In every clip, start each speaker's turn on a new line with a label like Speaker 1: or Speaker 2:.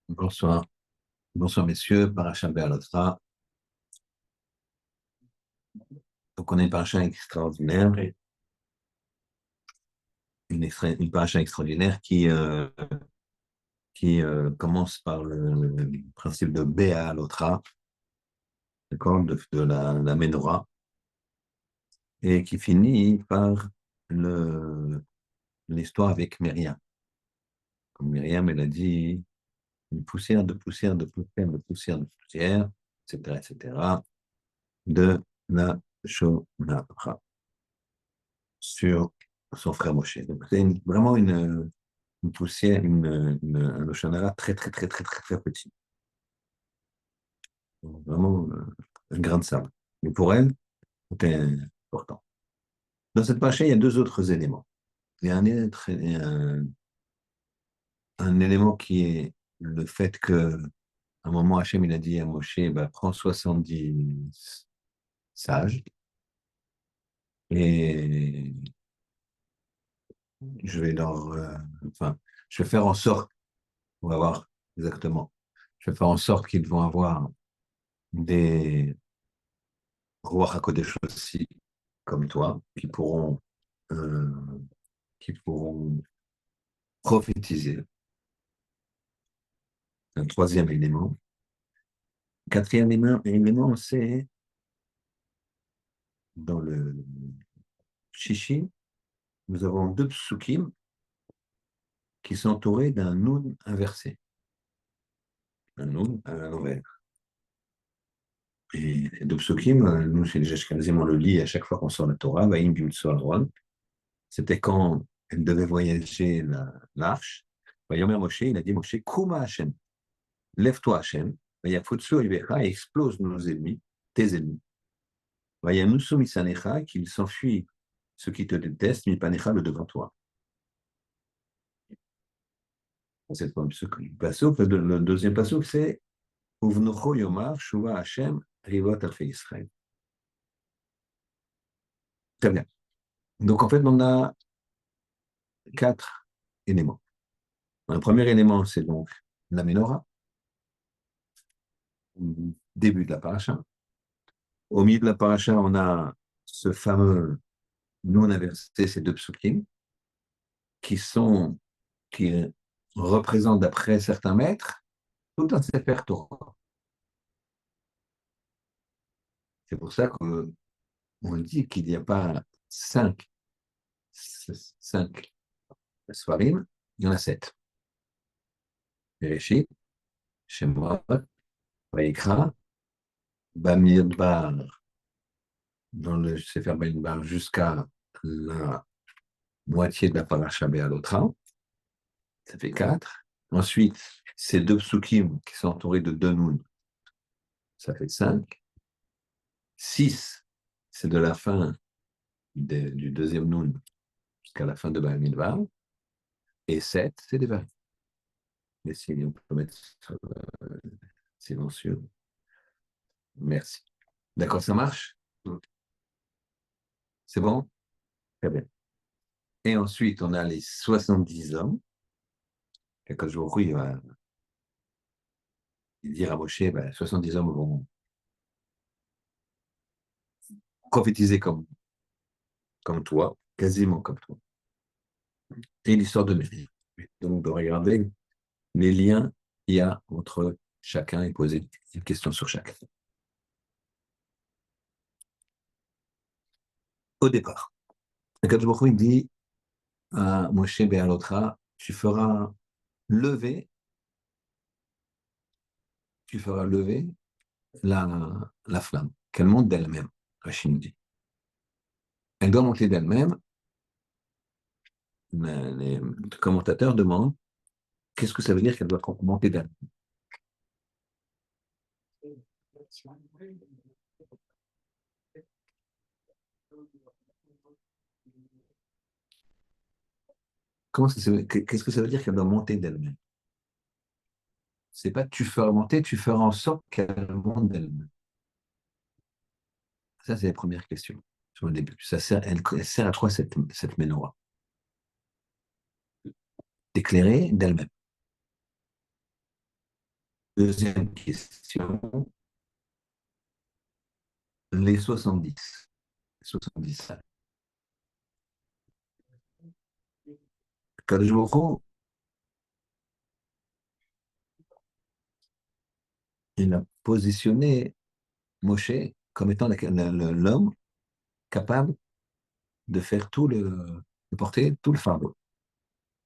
Speaker 1: Bonsoir. Bonsoir, messieurs. Parasha Be'alotcha. Donc, on a une paracha extraordinaire, une paracha extraordinaire qui commence par le principe de Be'alotra, d'accord, de la Ménorah, et qui finit par l'histoire avec Myriam. Comme Myriam, elle a dit une poussière de poussière de poussière de poussière de poussière, etc., etc., de la Shonara sur son frère Moshe. Donc, c'est vraiment une poussière, un Oshana très, très, très, très, très, très petit. Donc, vraiment un grain de sable. Mais pour elle, c'était important. Dans cette paracha, il y a deux autres éléments. Il y a un élément qui est le fait que, à un moment, Hachem, il a dit à Moshe, bah, prends 70 sages et je vais enfin, je vais faire en sorte, on va voir exactement, je vais faire en sorte qu'ils vont avoir des Ruach HaKodesh aussi, comme toi, euh, qui pourront prophétiser. Un troisième élément. Quatrième élément, c'est dans le Shishi, nous avons deux psukim qui sont entourés d'un nun inversé. Un nun à l'envers. Et ces deux psukim, nous, chez les Ashkenazim, on le lit à chaque fois qu'on sort la Torah, Vaïm Bim Tzoar. C'était quand elle devait voyager l'arche. Vayomer Moshe, il a dit Moshe, Kuma Hashem, lève-toi Hashem, Vayafutsu Ivecha, et explose nos ennemis, tes ennemis. Vayanusu Misanecha, qu'il s'enfuit ceux qui te détestent, Mipanecha, le devant toi. C'est le premier passouk. Le deuxième passouk, c'est Uvnocho Yomar, Shuva Hashem, Rivot Alfe Israël. Très bien. Donc, en fait, on a quatre éléments. Le premier élément, c'est donc la menorah, début de la paracha. Au milieu de la paracha, on a ce fameux non inversé, ces deux psukim, qui représentent, d'après certains maîtres, tout un Sefer Torah. C'est pour ça qu'on dit qu'il n'y a pas cinq Sfarim, il y en a sept. Bereshit, Shemot, Vayikra, Bamidbar, dans le Sefer Bamidbar, jusqu'à la moitié de la paracha Be'alotra, ça fait quatre. Ensuite, ces deux psukim qui sont entourés de deux nouns, ça fait cinq. Six, c'est de la fin du deuxième noun jusqu'à la fin de Bamidbar. Et sept, c'est des variables. Mais si on peut mettre silencieux. Merci. D'accord, ça marche? C'est bon? Très bien. Et ensuite, on a les 70 hommes. Quand je vous il va dire à Moshe, 70 hommes vont prophétiser comme toi, quasiment comme toi. Et l'histoire de Mérie. Donc, de regarder les liens qu'il y a entre chacun et poser une question sur chacun. Au départ, quand je dit à Moshe Béalotra, lever, tu feras lever la flamme, qu'elle monte d'elle-même, Rachid nous dit. Elle doit monter d'elle-même. Les commentateurs demandent qu'est-ce que ça veut dire qu'elle doit monter d'elle-même. Qu'est-ce que ça veut dire qu'elle doit monter d'elle-même? C'est pas tu feras monter, tu feras en sorte qu'elle monte d'elle-même. Ça, c'est la première question sur le début. Elle sert à quoi cette menorah? éclairée d'elle-même. Deuxième question, les 70. 70. Kadosh Baruch Hu, il a positionné Moshe comme étant l'homme capable de faire de porter tout le fardeau.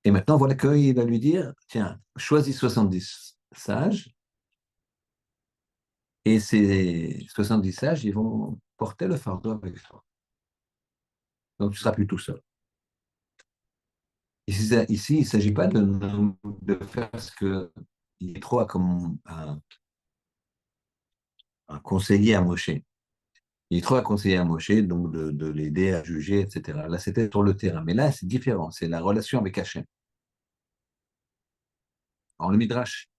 Speaker 1: Et maintenant, voilà qu'il va lui dire, tiens, choisis 70 sages, et ces 70 sages, ils vont porter le fardeau avec toi. Donc, tu ne seras plus tout seul. Ici il ne s'agit pas de faire ce qu'il est trop comme un conseiller à Moshe. Il est trop à conseiller à Moshe, donc de l'aider à juger, etc. Là, c'était sur le terrain. Mais là, c'est différent. C'est la relation avec Hachem. En le Midrash,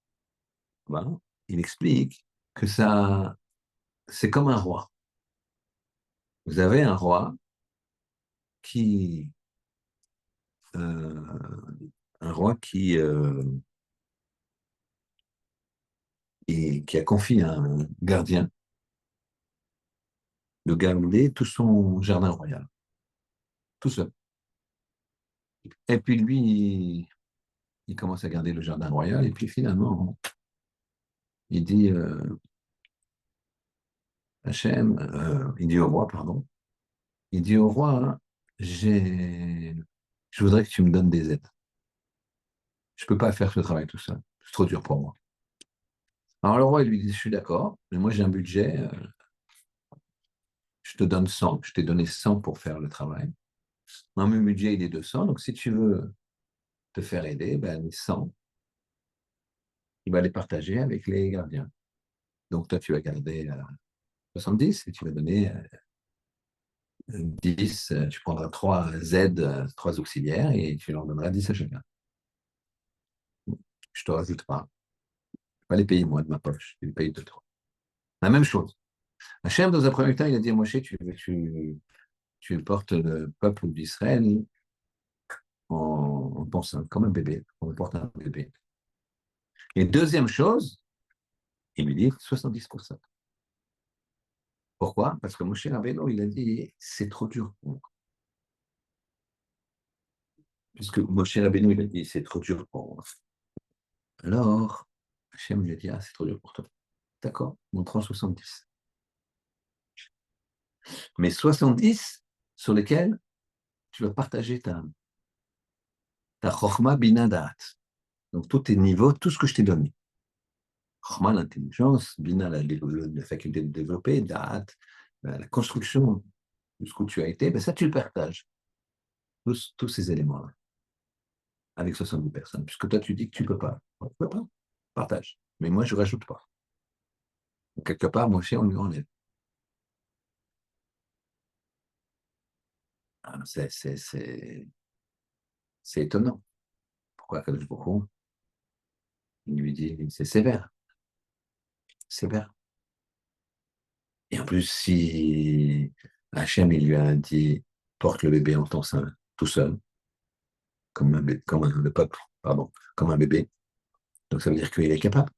Speaker 1: voilà, il explique que ça, c'est comme un roi. Vous avez un roi qui, euh, un roi qui a confié à un gardien de garder tout son jardin royal, tout seul. Et puis lui, il commence à garder le jardin royal, et puis finalement, il dit Hachem, il dit au roi, pardon, il dit au roi, hein, je voudrais que tu me donnes des aides. Je ne peux pas faire ce travail tout seul. C'est trop dur pour moi. Alors le roi, il lui dit, je suis d'accord, mais moi j'ai un budget, je te donne 100, je t'ai donné 100 pour faire le travail. Moi, mon budget, il est 200, donc si tu veux te faire aider, ben, les 100, il va les partager avec les gardiens. Donc toi, tu vas garder 70 et tu vas donner 10, tu prendras 3 Z, 3 auxiliaires et tu leur donneras 10 à chacun. Je ne te rajoute pas. Je ne vais pas les payer moi de ma poche, je les paye de toi. La même chose. Hachem, dans un premier temps, il a dit à Moshe, tu portes le peuple d'Israël en pensant comme un bébé. On porte un bébé. Et deuxième chose, il lui dit 70%. Pourquoi? Parce que Moshe Rabbeinu, il a dit, c'est trop dur pour moi. Puisque Moshe Rabbeinu, il a dit, c'est trop dur pour moi. Alors, Hachem lui a dit, ah, c'est trop dur pour toi. D'accord, montrant 70. Mais 70 sur lesquels tu vas partager ta Chokhmah Bina Da'at. Donc, tous tes niveaux, tout ce que je t'ai donné. Chokhmah, l'intelligence, Bina, la faculté de développer, Da'at, la construction, jusqu'où tu as été, ben ça, tu le partages. Tous ces éléments-là, avec 70 personnes. Puisque toi, tu dis que tu ne peux pas. Tu ne peux pas. Partage. Mais moi, je ne rajoute pas. Donc, quelque part, moi aussi, on lui enlève. Ah, c'est étonnant. Pourquoi Kadosh Baruch Hu, il lui dit, c'est sévère. Sévère. Et en plus, si Hachem, il lui a dit, porte le bébé en ton sein, tout seul, le peuple, pardon, comme un bébé, donc ça veut dire qu'il est capable.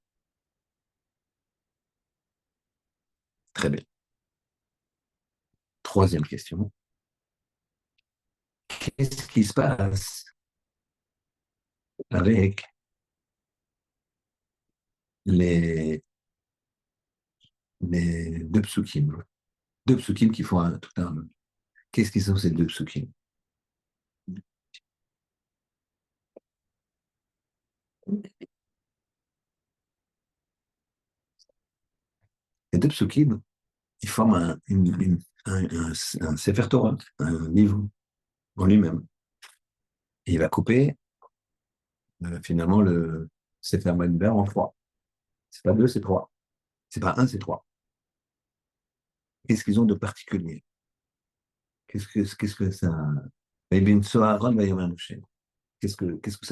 Speaker 1: Très bien. Troisième question. Qu'est-ce qui se passe avec les, les deux psukim? Deux psukim qui font tout un. Qu'est-ce qui sont ces deux psukim? Les deux psukim, ils forment un Sefer Torah, un livre en lui-même. Et il va couper finalement le Sefer Bamidbar en trois. C'est pas deux, c'est trois. C'est pas un, c'est trois. Qu'est-ce qu'ils ont de particulier? Qu'est-ce que ça. Qu'est-ce que ça a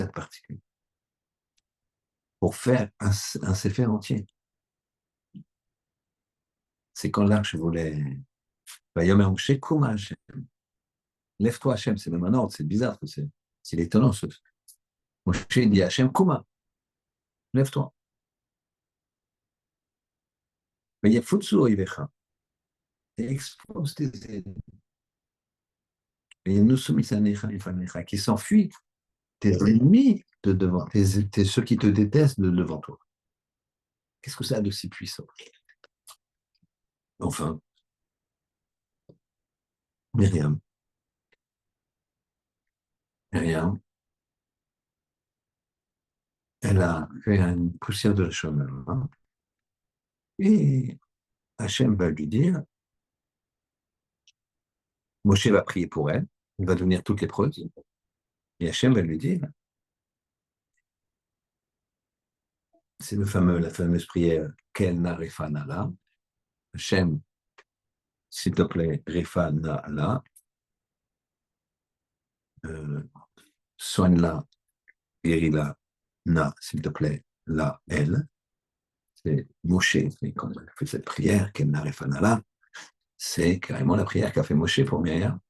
Speaker 1: de particulier? Pour faire un Sefer entier. C'est quand l'arche voulait. Vayomer Moshe, Kuma Hashem. Lève-toi, Hachem, c'est même un ordre, c'est bizarre, c'est étonnant. Moshe il dit à Hachem, Kouma, lève-toi. Mais il y a Futsu Oivecha, et expose tes ennemis. Et nous sommes qui s'enfuient, tes ennemis de devant, ceux qui te détestent de devant toi. Qu'est-ce que ça a de si puissant? Enfin, Myriam, Myriam, elle a fait une poussière de chemin. Hein, et Hachem va lui dire, Moshe va prier pour elle, il va devenir toute lépreuse, et Hachem va lui dire, c'est la fameuse prière, Kel na refana la, Hachem, s'il te plaît, refana la, euh, soigne-la, guéris-la, na, s'il te plaît, la, elle, c'est Moshe, quand il a fait cette prière, Kel na refana la, c'est carrément la prière qu'a fait Moshe pour Myriam.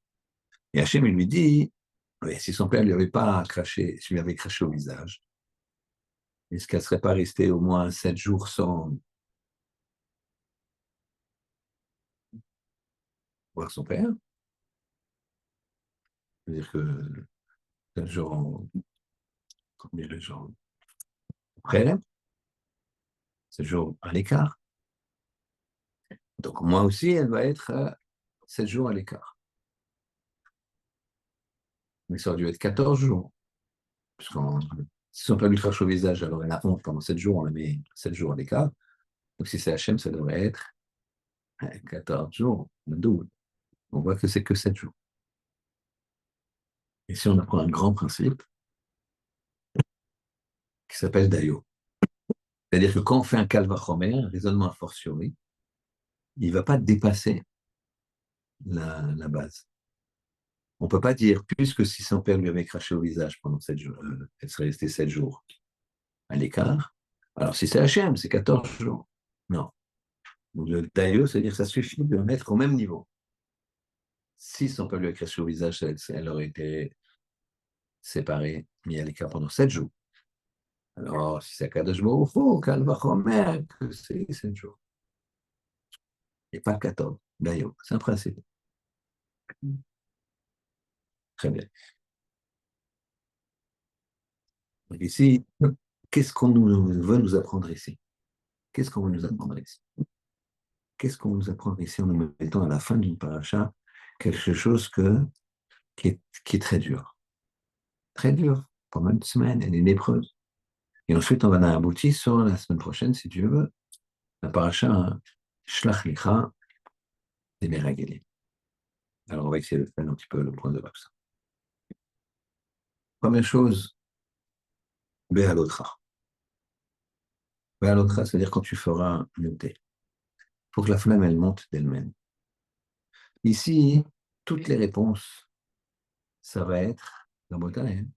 Speaker 1: Et Hachem, il lui dit, oui, si son père ne lui avait pas craché, si lui avait craché au visage, est-ce qu'elle ne serait pas restée au moins 7 jours sans voir son père? C'est-à-dire que 7 jours combien de jours après, 7 jours à l'écart. Donc moi aussi, elle va être 7 jours à l'écart. Mais ça aurait dû être 14 jours. Puisqu'on, si son père lui crache au visage, alors elle a honte pendant 7 jours, on la met 7 jours à l'écart. Donc si c'est Hachem, ça devrait être 14 jours, le double. On voit que c'est que 7 jours. Et si on apprend un grand principe qui s'appelle Dayo, c'est-à-dire que quand on fait un calvachomer, un raisonnement a fortiori, il ne va pas dépasser la base. On ne peut pas dire, puisque si son père lui avait craché au visage pendant 7 jours, elle serait restée 7 jours à l'écart. Alors si c'est Hachem, c'est 14 jours. Non. Donc, le Dayo, c'est-à-dire que ça suffit de le mettre au même niveau. Si son père lui avait craché au visage, elle aurait été séparée, mis à l'écart pendant 7 jours. Alors, si c'est Kadosh Baruch Hu, Kalvachomer, que c'est 7 jours. Et pas 14. Dayo, c'est un principe. Très bien. Donc ici, qu'est-ce qu'on veut nous apprendre ici? Qu'est-ce qu'on veut nous apprendre ici? Qu'est-ce qu'on veut nous apprendre ici en nous mettant à la fin d'une paracha quelque chose qui est très dur? Très dur. Pendant une semaine, elle est lépreuse. Et ensuite, on va aboutir sur la semaine prochaine, si Dieu veut, la paracha Shlach Lecha des Meragélim. Alors, on va essayer de faire un petit peu le point de vague. Première chose, Béalotra. Béalotra, c'est-à-dire quand tu feras monter. Il faut que la flamme, elle monte d'elle-même. Ici, toutes les réponses, ça va être, la Bretagne,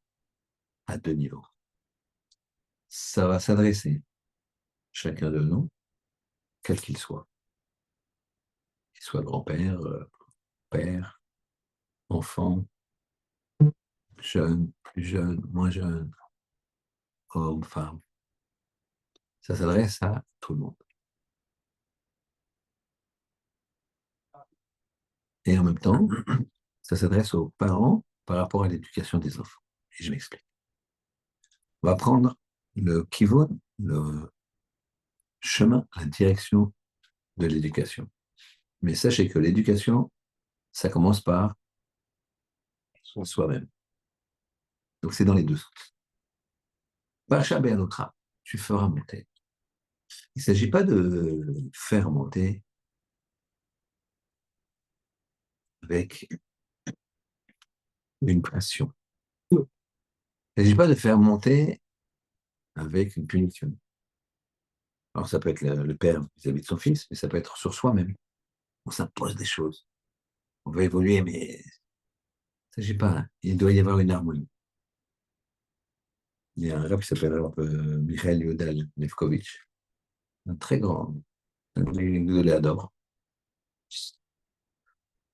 Speaker 1: à 2 niveaux. Ça va s'adresser, chacun de nous, quel qu'il soit grand-père, père, enfant, jeune, plus jeune, moins jeune, homme, femme. Ça s'adresse à tout le monde. Et en même temps, ça s'adresse aux parents par rapport à l'éducation des enfants. Et je m'explique. On va prendre le kivon, le chemin, la direction de l'éducation. Mais sachez que l'éducation, ça commence par soi-même. Donc c'est dans les deux sens. Bacha Be'anotra, tu feras monter. Il ne s'agit pas de faire monter avec une pression. Il ne s'agit pas de faire monter avec une punition. Alors ça peut être le père vis-à-vis de son fils, mais ça peut être sur soi-même. On s'impose des choses. On va évoluer, mais il ne s'agit pas. Il doit y avoir une harmonie. Il y a un rap qui s'appelle Michael Yodal Lefkovitch, un très grand, un de l'adore.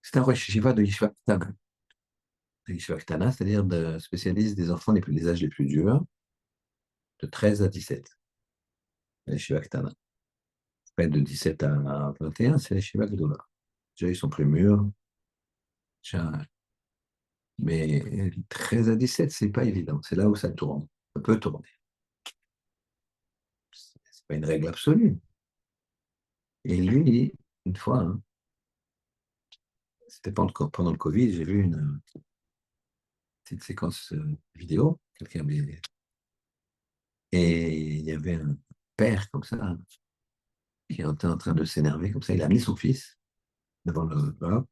Speaker 1: C'est un Rosh Yeshiva de Yeshiva Ktana. Yeshiva Ktana, c'est-à-dire de spécialiste des enfants des âges les plus durs. de 13 à 17, les Shiva Ketana. Après, de 17 à 21, c'est les Shiva Gedola. Déjà, ils sont plus mûrs. Déjà, mais 13 à 17, c'est pas évident. C'est là où ça tourne. Ça peut tourner. C'est pas une règle absolue. Et lui, une fois, hein, c'était pendant le Covid, j'ai vu une petite séquence vidéo. Et il y avait un père comme ça, hein, qui était en train de s'énerver comme ça. Il a mis son fils devant le. Voilà.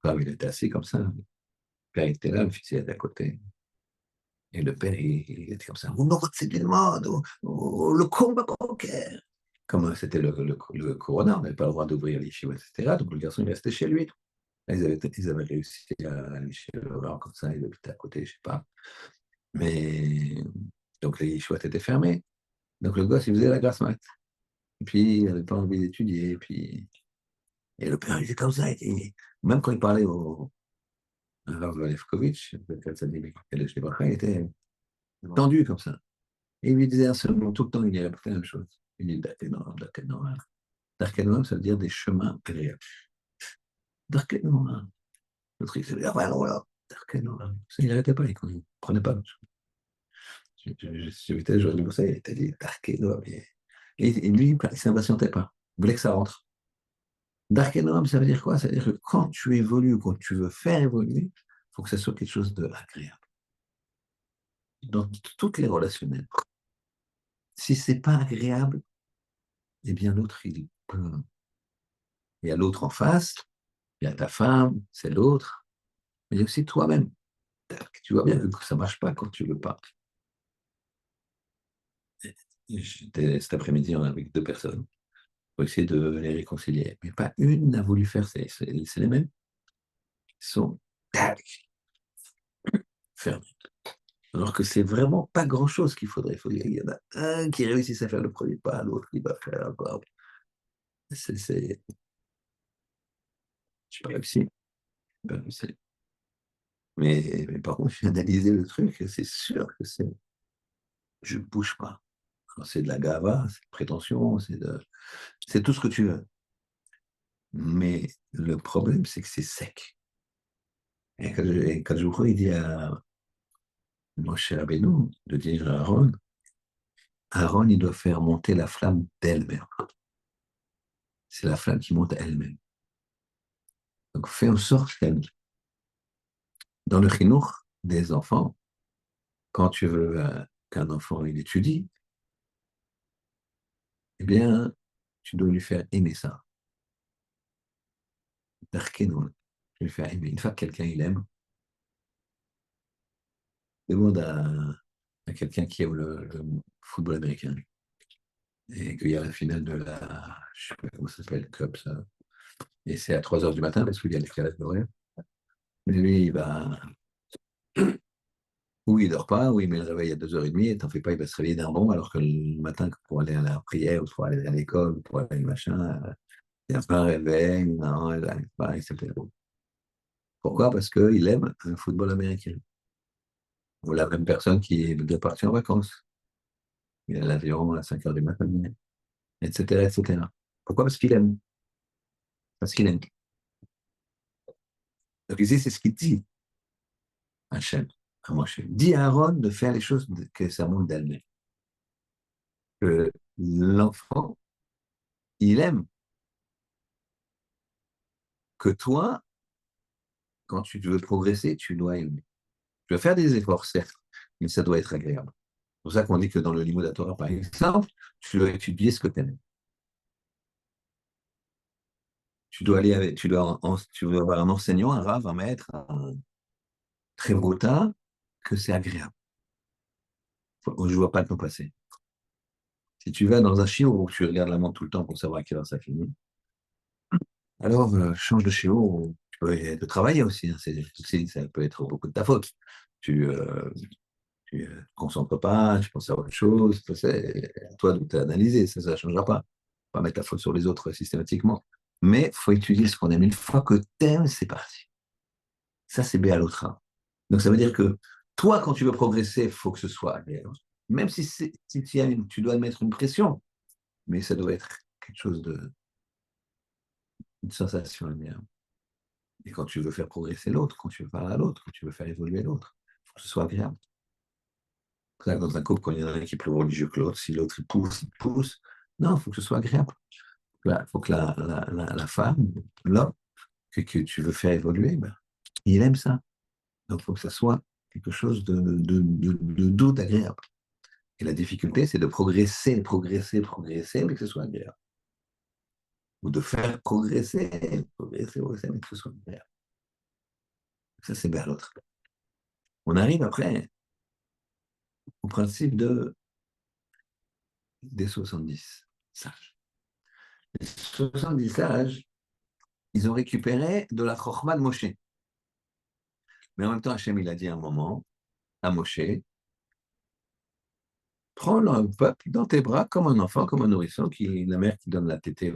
Speaker 1: Enfin, il était assis comme ça. Le père était là, le fils il était à côté. Et le père, il était comme ça. C'est du monde, le combat bancaire. Comme c'était le corona, on n'avait pas le droit d'ouvrir les chiots, etc. Donc le garçon, il restait chez lui. Là, ils avaient réussi à aller chez le rang comme ça, ils habitaient à côté, je sais pas. Mais donc les chiottes étaient fermés. Donc le gosse, il faisait la grasse mat. Et puis, il n'avait pas envie d'étudier. Et le père, il était comme ça. Même quand il parlait à Rav Lefkovitch, il était tendu comme ça. Et il lui disait un seul mot tout le temps, il y avait la même chose. Il dit Darkenom, Darkenom. Darkenom, ça veut dire des chemins agréables. Darkenom. Le truc, c'est dire, voilà, Darkenom. Il n'arrêtait pas, il ne prenait pas. J'aurais dit pour ça, il était dit Darkenom. Et lui, il ne s'impatientait pas. Il voulait que ça rentre. Darkenom, ça veut dire quoi? Ça veut dire que quand tu évolues ou quand tu veux faire évoluer, il faut que ça soit quelque chose d'agréable. Dans toutes les relationnelles. Si c'est pas agréable, eh bien l'autre, il peut. Il y a l'autre en face, il y a ta femme, c'est l'autre, mais il y a aussi toi-même. Tu vois bien que ça ne marche pas quand tu ne veux pas. J'étais cet après-midi avec deux personnes pour essayer de les réconcilier. Mais pas une n'a voulu faire, c'est les mêmes. Ils sont fermés. Alors que c'est vraiment pas grand-chose qu'il faudrait. Il y en a un qui réussisse à faire le premier pas, l'autre qui va faire encore. C'est, je pas réussi. Pas réussi. Mais par contre, j'ai analysé le truc, c'est sûr que je ne bouge pas. C'est de la gava, c'est de prétention, c'est tout ce que tu veux. Mais le problème, c'est que c'est sec. Et quand je vois, il dit à Moshe Rabbeinu de dire à Aaron, Aaron, il doit faire monter la flamme d'elle-même. C'est la flamme qui monte elle-même. Donc, fais en sorte qu'elle, dans le chinour des enfants, quand tu veux qu'un enfant il étudie, eh bien, tu dois lui faire aimer ça. Darkenon, tu lui faire aimer. Une fois que quelqu'un il aime, demande à quelqu'un qui aime le football américain et qu'il y a la finale de je ne sais pas comment ça s'appelle, Cup, ça. Et c'est à 3 heures du matin parce qu'il y a l'escalade d'horaire. Mais lui, il va, ou il dort pas, ou il met le réveil à 2h30, et t'en fais pas, il va se réveiller d'un bond, alors que le matin, pour aller à la prière, ou pour aller à l'école, ou pour aller machin, il n'y a pas un réveil, non, il n'arrive pas, etc. Pourquoi? Parce qu'il aime le football américain. Ou la même personne qui est de partir en vacances. Il a l'avion à 5 heures du matin, etc., etc. Pourquoi? Parce qu'il aime. Parce qu'il aime. Donc ici, c'est ce qu'il dit, Hachem, à Moshe. Dis à Aaron de faire les choses que ça monte d'elle-même. Que l'enfant, il aime que toi, quand tu veux progresser, tu dois aimer. Tu vas faire des efforts, certes, mais ça doit être agréable. C'est pour ça qu'on dit que dans le Limud à Torah, par exemple, tu dois étudier ce que tu aimes. Tu dois aller avec, tu dois avoir un enseignant, un rave, un maître, un très beau tas, que c'est agréable. Je ne vois pas le temps passer. Si tu vas dans un chiot où tu regardes la montre tout le temps pour savoir à quelle heure ça finit, alors change de chiot. Tu peux travailler aussi, hein, ça peut être beaucoup de ta faute. Tu, tu ne te concentres pas, tu penses à autre chose. C'est à toi de t'analyser, ça ne changera pas. On va mettre la faute sur les autres systématiquement. Mais il faut étudier ce qu'on aime. Une fois que tu aimes, c'est parti. Ça, c'est B à l'autre. Donc, ça veut dire que toi, quand tu veux progresser, il faut que ce soit agréable. Même si tu dois mettre une pression, mais ça doit être quelque chose une sensation agréable. Et quand tu veux faire progresser l'autre, quand tu veux parler à l'autre, quand tu veux faire évoluer l'autre, il faut que ce soit agréable. Dans un couple, quand il y en a un qui est plus religieux que l'autre, si l'autre il pousse, il pousse. Non, il faut que ce soit agréable. Il faut que la femme, l'homme, que tu veux faire évoluer, ben, il aime ça. Donc, il faut que ça soit quelque chose de doux, d'agréable. Et la difficulté, c'est de progresser, progresser, progresser, mais que ce soit agréable. Ou de faire progresser, progresser, progresser, mais que ce soit agréable. Ça, c'est vers l'autre. On arrive après au principe des 70 sages. Les 70 sages, ils ont récupéré de la Chokhmah de Moshe. Mais en même temps, Hachem, il a dit à un moment à Moshe, prends le peuple dans tes bras comme un enfant, comme un nourrisson, la mère qui donne la tétée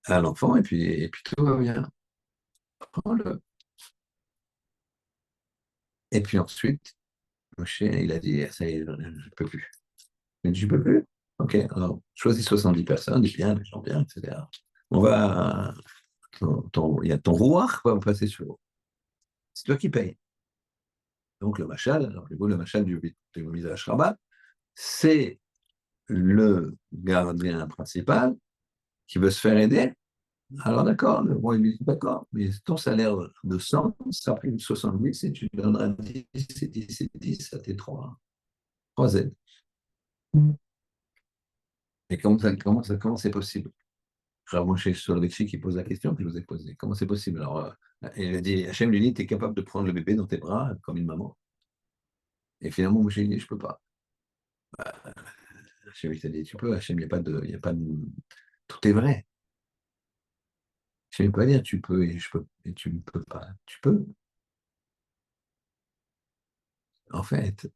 Speaker 1: à l'enfant, et puis tout va bien. Prends-le. Et puis ensuite, Moshe, il a dit, ça y est, je ne peux plus. Il a dit, je ne peux plus. OK, alors choisis 70 personnes, dis bien, les gens bien, etc. On va, il y a ton roi qui va passer sur vous. C'est toi qui payes. Donc le machal, alors le machal du Midrash Rabbah, c'est le gardien principal qui veut se faire aider. Alors d'accord, le roi lui dit d'accord, mais ton salaire de 100 sera pris de 70 et tu donneras 10 et 10 et 10 à tes trois aides. Et comment c'est possible? Frère Moshe Soloveitchi qui pose la question que je vous ai posée. Comment c'est possible? Alors, il a dit, Hachem lui dit, tu es capable de prendre le bébé dans tes bras comme une maman. Et finalement, Moshe lui dit, je ne peux pas. Hachem lui a dit, tu peux, Hachem, il y a pas de... Tout est vrai. Hachem ne peut pas dire, tu peux et je peux, et tu ne peux pas. Tu peux. En fait,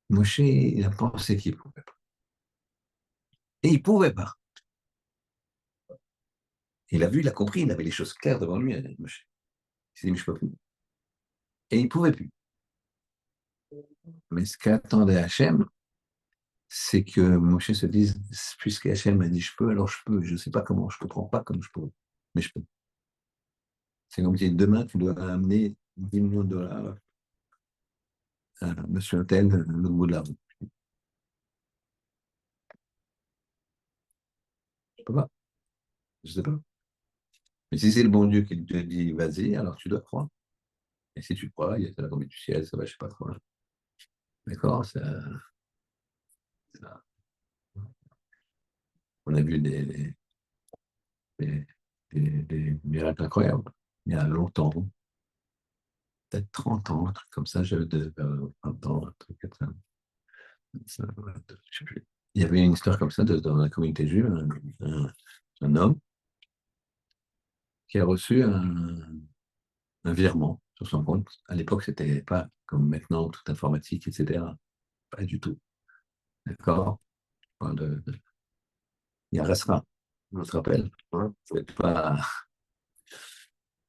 Speaker 1: Moshe, il a pensé qu'il ne pouvait pas. Et il ne pouvait pas. Il a vu, il a compris, il avait les choses claires devant lui, Moshe. Il s'est dit, mais je ne peux plus. Et il ne pouvait plus. Mais ce qu'attendait Hachem, c'est que Moshe se dise, puisque Hachem m'a dit je peux, alors je peux. Je ne sais pas comment, je ne comprends pas comme je peux, mais je peux. C'est comme si demain tu dois amener 10 millions de dollars à monsieur Untel, le bout de la rue. Je ne peux pas, je ne sais pas. Mais si c'est le bon Dieu qui te dit vas-y, alors tu dois croire. Et si tu crois, il y a la tombée du ciel, ça va, je ne sais pas trop. D'accord, on a vu des, des miracles incroyables. Il y a longtemps, peut-être 30 ans, un truc comme ça, j'avais 20 ans, un truc comme ça. Je sais plus. Il y avait une histoire comme ça dans la communauté juive, un homme qui a reçu un virement sur son compte. À l'époque, c'était pas comme maintenant, tout informatique, etc. Pas du tout. D'accord. Il y a restera, je te rappelle. Hein, faut être pas...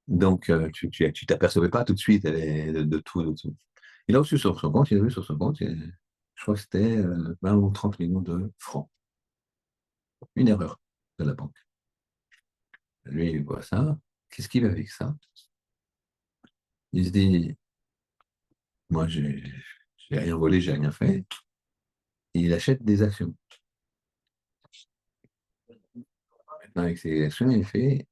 Speaker 1: Donc, tu t'apercevais pas tout de suite de tout, de tout. Il a reçu sur son compte, il a vu sur son compte, je crois que c'était 20 ou 30 millions de francs. Une erreur de la banque. Lui, il voit ça. Qu'est-ce qu'il veut avec ça? Il se dit, moi, j'ai rien volé, j'ai rien fait. Et il achète des actions. Maintenant, avec ces actions, il fait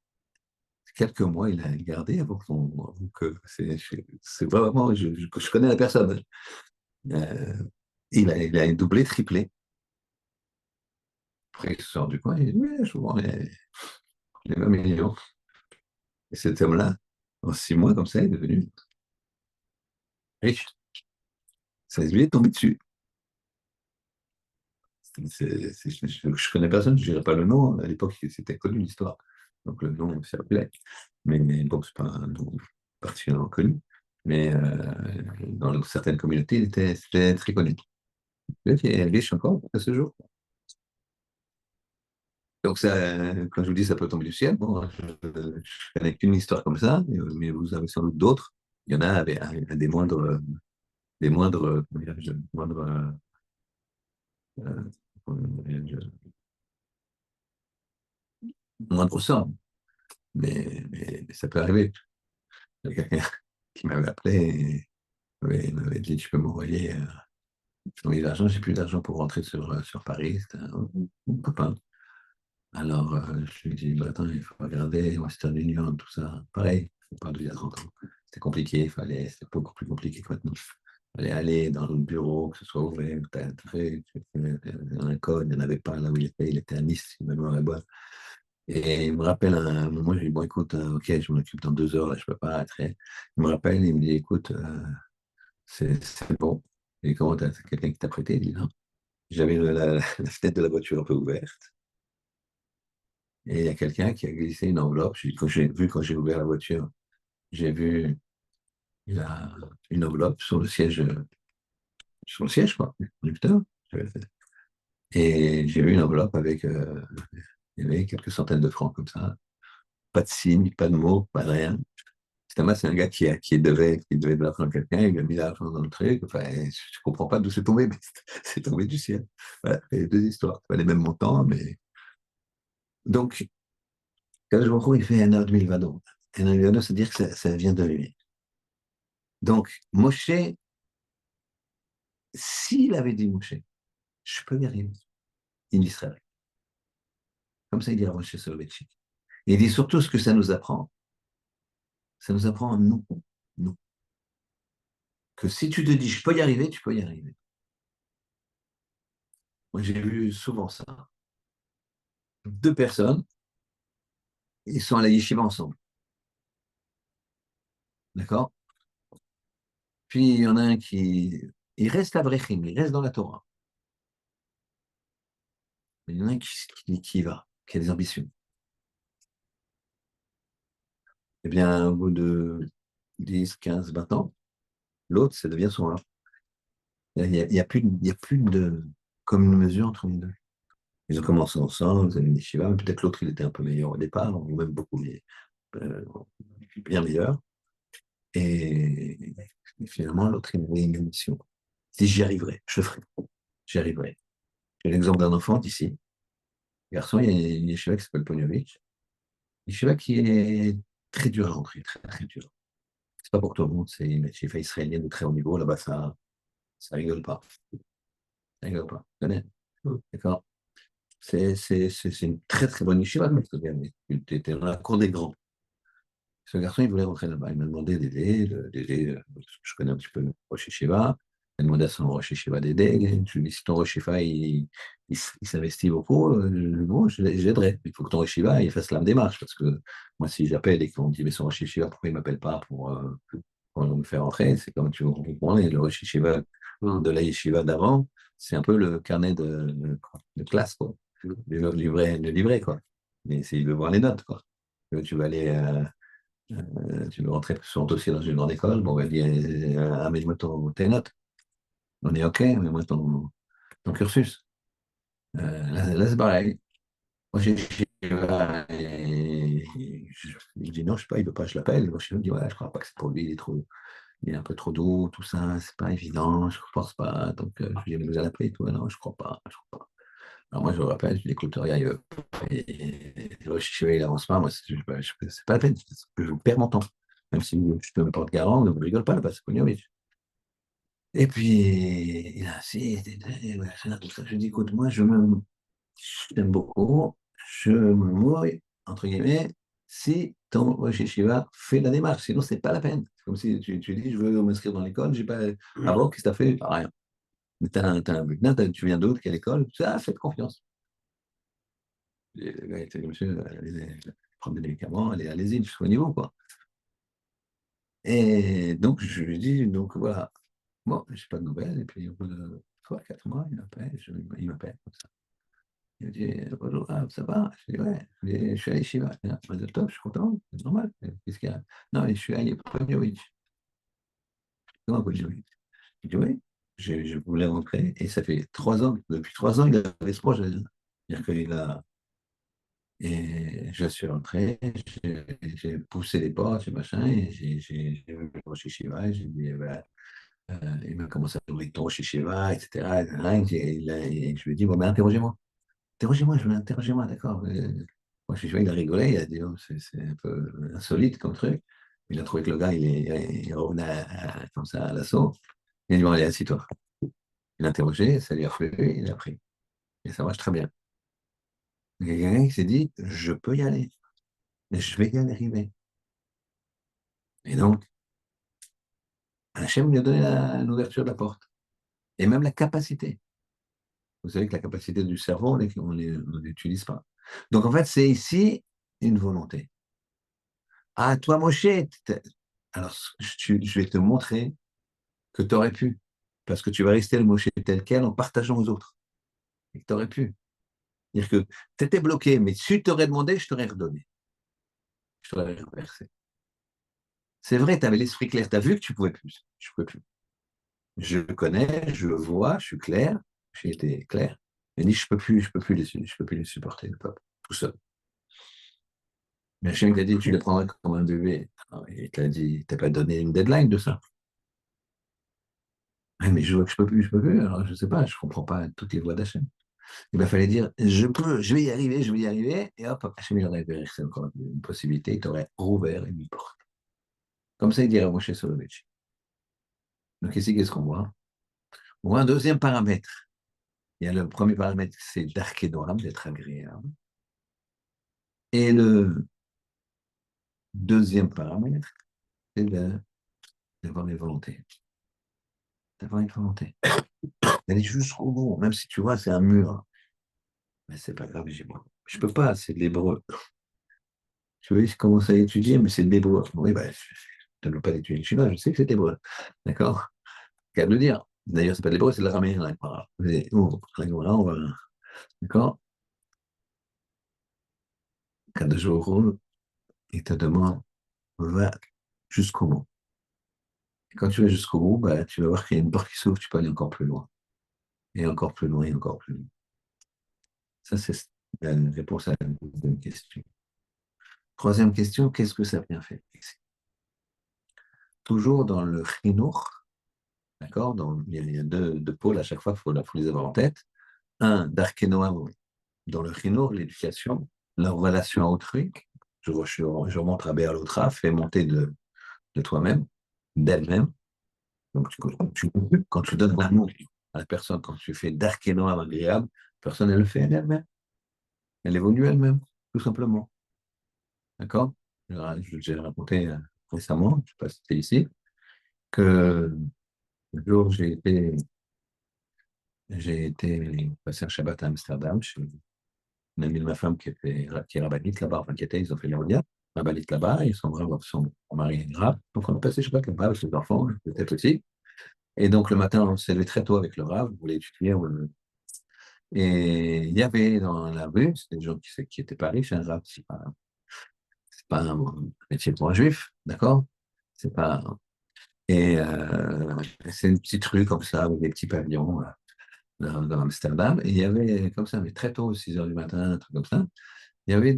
Speaker 1: quelques mois, il a gardé avant que c'est vraiment, je connais la personne. Euh, il a doublé, triplé. Après, il sort du coin, il dit, oui, je vends les 20 millions. Et cet homme-là, en 6 mois, comme ça, est devenu riche. Ça lui est tombé dessus. Je connais personne, je ne dirais pas le nom. À l'époque, c'était connu l'histoire. Donc le nom circulait. Mais bon, c'est pas un nom particulièrement connu. Mais dans certaines communautés, c'était très connu. Il est riche encore à ce jour. Donc ça, quand je vous dis ça peut tomber du ciel, bon, je ne connais qu'une histoire comme ça, mais vous avez sans doute d'autres. Il y en a avec des moindres. des moindres, comment dirais-je, moindres, euh, comment dirais-je, moindres sommes. Mais ça peut arriver. Il y a quelqu'un qui m'avait appelé et m'avait dit, tu peux m'envoyer l'argent, j'ai plus d'argent pour rentrer sur Paris. C'était un copain. Alors, je lui ai dit, bah, attends, il faut regarder Western Union, tout ça. Pareil, on parle d'il y a 30 ans. C'était compliqué, c'était beaucoup plus compliqué que maintenant. Il fallait aller dans le bureau, que ce soit ouvert, t'as un truc, un code, il n'y en avait pas là où il était à Nice, il me est bonne. Et il me rappelle à un moment, je lui dis, bon, écoute, ok, je m'en occupe dans 2 heures, là, je peux pas être. Il me rappelle, il me dit, écoute, c'est bon. Et comment t'as quelqu'un qui t'a prêté? Il dit, non. J'avais la fenêtre de la voiture un peu ouverte. Et il y a quelqu'un qui a glissé une enveloppe. Quand j'ai ouvert la voiture, j'ai vu la- une enveloppe sur le siège, quoi, du conducteur. Et j'ai vu une enveloppe avec, il y avait quelques centaines de francs comme ça. Pas de signe, pas de mots, pas de rien. C'est un gars qui devait de l'argent à quelqu'un, il lui a mis l'argent dans le truc. Enfin, je ne comprends pas d'où c'est tombé, mais c'est tombé du ciel. Voilà, il y a deux histoires. Pas les mêmes montants, mais. Donc, quand je me retrouve, il fait 1h20 1h20, c'est-à-dire que ça vient de lui. Donc, Moshe, s'il avait dit Moshe, je peux y arriver, il y serait. Comme ça, il dit à Moshe Soloveitchik. Et il dit surtout ce que ça nous apprend. Ça nous apprend à nous. Que si tu te dis je peux y arriver, tu peux y arriver. Moi, j'ai vu souvent ça. Deux personnes, ils sont à la yeshiva ensemble. D'accord. Puis il y en a un qui. Il reste à Brechim, il reste dans la Torah. Mais il y en a un qui y va, qui a des ambitions. Eh bien, au bout de 10, 15, 20 ans, l'autre, ça devient son roi. Il y a plus de commune mesure entre les deux. Ils ont commencé ensemble, ils avaient une yeshiva, mais peut-être l'autre, il était un peu meilleur au départ, ou même beaucoup euh, bien meilleur. Et, et finalement, l'autre, il avait une mission. Si j'y arriverai, je le ferai. J'y arriverai. J'ai l'exemple d'un enfant ici. Garçon, il y a une yeshiva qui s'appelle Pognovitch. Une yeshiva qui est très dure à rentrer, très, très dure. C'est pas pour tout le monde, c'est une yeshiva israélienne de très haut niveau. Là-bas, ça rigole pas. Ça rigole pas. Tu connais? D'accord? C'est une très, très bonne yeshiva, mais tu étais dans la cour des grands. Ce garçon, il voulait rentrer là-bas. Il m'a demandé d'aider, parce que je connais un petit peu le Rosh Hashiva. Il a demandé à son Rosh Hashiva d'aider. Je lui ai dit, si ton Rosh Hashiva, il s'investit beaucoup, bon, j'aiderai. Il faut que ton Rosh Hashiva, il fasse la démarche, parce que moi, si j'appelle et qu'on me dit, mais son Rosh Hashiva, pourquoi il ne m'appelle pas pour me faire rentrer? C'est comme tu comprends, le Rosh Hashiva de la Yeshiva d'avant, c'est un peu le carnet de classe, quoi. Le livret, quoi. Mais c'est, il veut voir les notes, quoi. Tu vas aller tu veux rentrer sur ton dossier dans une grande école, bon, on va dire, amène-moi tes notes. On est OK, amène-moi ton cursus. Là, c'est pareil. Moi, il dit non, je sais pas, il veut pas, je l'appelle. Moi, je me dis, ouais, je crois pas que c'est pour lui, il est un peu trop doux, tout ça, c'est pas évident, je pense pas. Donc, je lui dis, vous allez l'appeler et tout. Non, je crois pas. Alors, moi, je le rappelle, je dis, écoute, regarde, il avance pas, moi, c'est pas la peine, je perds mon temps. Même si je te mets pas de garant, ne me rigole pas, là-bas, c'est Pognovitch. Et puis, il a insisté, voilà, tout ça. Je dis, écoute, moi, je t'aime beaucoup, je me mouille, entre guillemets, si ton Rosh Yeshiva fait la démarche, sinon, c'est pas la peine. C'est comme si tu dis, je veux m'inscrire dans l'école, j'ai pas. Ah bon, qu'est-ce que t'as fait? Ah, rien. Mais t'as un bulletin, tu viens d'autre, quelle école? Ah, faites confiance. Et le gars était, monsieur, allez, prendre des médicaments, allez-y jusqu'au niveau, quoi. Et donc, je lui dis, donc voilà, bon, j'ai pas de nouvelles. Et puis, au bout de 3, 4 mois, il m'appelle comme ça. Il me dit, bonjour, ça va? Je dis, ouais, je suis allé chez Shiva. Je dis, top, je suis content, c'est normal. Qu'est-ce qu'il y a? Non, je suis allé à Pognovitch. Comment Pognovitch? Je dis, oui, je voulais rentrer. Et ça fait 3 ans, depuis 3 ans, il avait ce projet. C'est-à-dire qu'il a. Et je suis rentré, j'ai poussé les portes, machin, et j'ai vu le Rosh Hashiva, j'ai dit, voilà, Il m'a commencé à jouer ton chez Shiva, etc. Et je lui ai dit, bon, mais interrogez-moi. Interrogez-moi, je veux interrogez-moi, d'accord. Moi, chez Shiva, il a rigolé, il a dit, oh, c'est un peu insolite comme truc. Il a trouvé que le gars, il revenait comme ça à l'assaut. Il a dit, bon, allez, assis-toi. Il a interrogé, ça lui a plu, il a pris. Et ça marche très bien. Il y a quelqu'un qui s'est dit, je peux y aller. Je vais y arriver. Et donc, Hachem lui a donné l'ouverture de la porte. Et même la capacité. Vous savez que la capacité du cerveau, on ne l'utilise pas. Donc, en fait, c'est ici une volonté. Ah, toi, Moshe, alors je vais te montrer que tu aurais pu. Parce que tu vas rester le Moshe tel quel en partageant aux autres. Et que tu aurais pu. C'est-à-dire que tu étais bloqué, mais si tu t'aurais demandé, je t'aurais redonné. Je t'aurais reversé. C'est vrai, tu avais l'esprit clair. Tu as vu que tu pouvais plus. Je ne pouvais plus. Je connais, je vois, je suis clair. J'ai été clair. Il dit, je peux plus les supporter, le peuple, tout seul. Mais Hachem t'a dit, tu les prendras comme un bébé. Alors, il t'a dit, t'as pas donné une deadline de ça. Ah, mais je vois que je peux plus. Alors, je sais pas, je comprends pas toutes les voies d'Hachem. Il fallait dire, je peux, je vais y arriver, je vais y arriver. Et hop, Hachem, il aurait versé encore une possibilité, il t'aurait rouvert une porte. Comme ça, il dirait à Moshe Soloveitch. Donc ici, qu'est-ce qu'on voit? On voit un deuxième paramètre. Il y a le premier paramètre, c'est d'Arkédoram, d'être agréable. Et le deuxième paramètre, c'est d'avoir une volonté. D'avoir une volonté. D'aller jusqu'au bout, même si tu vois, c'est un mur. Mais c'est pas grave, je peux pas, c'est de l'hébreu. Tu vois, je commence à étudier, mais c'est de l'hébreu. Oui, bah, je ne veux pas étudier le chinois, je sais que c'est de l'hébreu. D'accord? Qu'à le dire. D'ailleurs, c'est pas de l'hébreu, c'est de l'araméen. Là, là, on va. D'accord? Quand de jour, il te demande, va jusqu'au bout. Et quand tu vas jusqu'au bout, bah, tu vas voir qu'il y a une porte qui s'ouvre, tu peux aller encore plus loin. Et encore plus loin, et encore plus loin. Ça, c'est la réponse à la deuxième question. Troisième question, qu'est-ce que ça vient faire ici? Toujours dans le chinour, d'accord? Il y a deux pôles à chaque fois, faut les avoir en tête. Un, d'Arkenoam, dans le chinour, l'éducation, la relation à autrui. Je remonte à Béalotra, fais monter de toi-même, d'elle-même. Donc, quand tu donnes l'amour à la personne, quand tu fais d'Arkenoam agréable, la personne, elle le fait elle-même. Elle évolue elle-même, tout simplement. D'accord? J'ai raconté récemment, je ne sais pas si c'était ici, que le jour où j'ai été passer un Shabbat à Amsterdam chez une amie de ma femme qui est rabbinite là-bas, enfin qui était, ils ont fait l'Eurodia, rabbinite là-bas, ils sont braves, son mari est grave. Donc on a passé Shabbat là-bas avec les enfants, j'étais petit. Et donc le matin, on s'est levé très tôt avec le Rav, on voulait étudier. Et il y avait dans la rue, c'était des gens qui étaient pas riches, un Rav, c'est pas un métier pour un juif, d'accord? C'est pas. Et c'est une petite rue comme ça, avec des petits pavillons dans Amsterdam. Et il y avait comme ça, mais très tôt, 6 heures du matin, un truc comme ça, il y avait